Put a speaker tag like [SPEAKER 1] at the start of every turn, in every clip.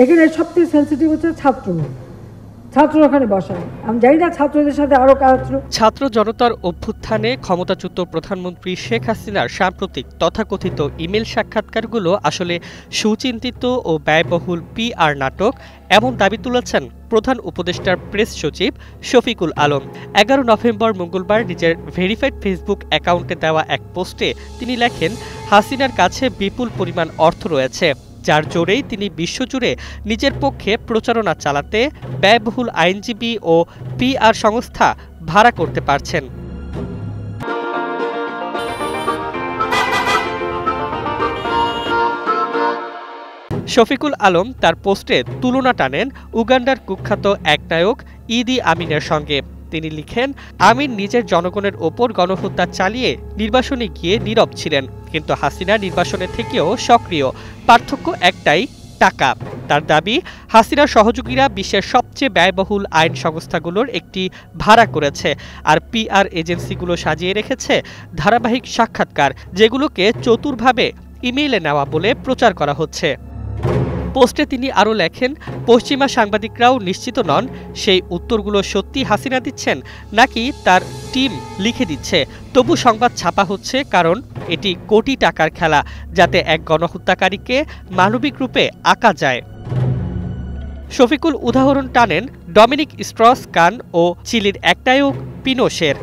[SPEAKER 1] এখানে সবচেয়ে সেন্সিটিভ হচ্ছে ছাত্র ওখানে বসায়। আমি জানি না ছাত্রদের সাথে আরো কাজ।
[SPEAKER 2] ছাত্র জনতার অভ্যুত্থানে ক্ষমতাচ্যুত প্রধানমন্ত্রী শেখ হাসিনার সাম্প্রতিক তথাকথিত ইমেল সাক্ষাৎকারগুলো আসলে সুচিন্তিত ও ব্যয়বহুল PR নাটক, এমন দাবি তুলেছেন প্রধান উপদেষ্টার প্রেস সচিব শফিকুল আলম। 11 নভেম্বর মঙ্গলবার নিজের ভেরিফাইড ফেসবুক অ্যাকাউন্টে দেওয়া এক পোস্টে তিনি লেখেন, হাসিনার কাছে বিপুল পরিমাণ অর্থ রয়েছে, যার জোরেই তিনি বিশ্বজুড়ে নিজের পক্ষে প্রচারণা চালাতে ব্যয়বহুল আইনজীবী ও PR সংস্থা ভাড়া করতে পারছেন। শফিকুল আলম তার পোস্টে তুলনা টানেন উগান্ডার কুখ্যাত এক নায়ক ইদি আমিনের সঙ্গে। তিনি লিখেন, আমিন নিজের জনগণের ওপর গণহত্যা চালিয়ে নির্বাসনে গিয়ে নীরব ছিলেন, কিন্তু হাসিনা নির্বাসনে থেকেও সক্রিয়। পার্থক্য একটাই, টাকা। তার দাবি, হাসিনার সহযোগীরা বিশ্বের সবচেয়ে ব্যয়বহুল আইন সংস্থাগুলোর একটি ভাড়া করেছে, আর PR এজেন্সিগুলো সাজিয়ে রেখেছে ধারাবাহিক সাক্ষাৎকার, যেগুলোকে চতুরভাবে ইমেইলে নেওয়া বলে প্রচার করা হচ্ছে। পোস্টে তিনি আরও লেখেন, পশ্চিমা সাংবাদিকরাও নিশ্চিত নন সেই উত্তরগুলো সত্যি হাসিনা দিচ্ছেন নাকি তার টিম লিখে দিচ্ছে। তবু সংবাদ ছাপা হচ্ছে, কারণ এটি কোটি টাকার খেলা, যাতে এক গণহত্যাকারীকে মানবিক রূপে আঁকা যায়। শফিকুল উদাহরণ টানেন ডমিনিক স্ট্রস কান ও চিলির এক নায়ক পিনোশের,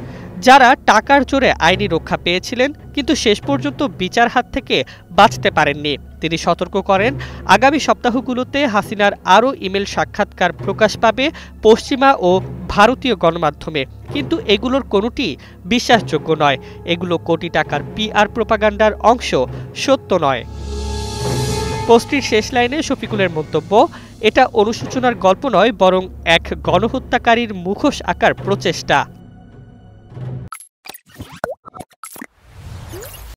[SPEAKER 2] যারা টাকার জোরে আইনি রক্ষা পেয়েছিলেন কিন্তু শেষ পর্যন্ত বিচার হাত থেকে বাঁচতে পারেননি। তিনি সতর্ক করেন, আগামী সপ্তাহগুলোতে হাসিনার আরও ইমেল সাক্ষাৎকার প্রকাশ পাবে পশ্চিমা ও ভারতীয় গণমাধ্যমে, কিন্তু এগুলোর কোনোটি বিশ্বাসযোগ্য নয়। এগুলো কোটি টাকার PR প্রোপাগান্ডার অংশ, সত্য নয়। পোস্টটির শেষ লাইনে শফিকুলের মন্তব্য, এটা অনুশোচনার গল্প নয়, বরং এক গণহত্যাকারীর মুখোশ আঁকার প্রচেষ্টা।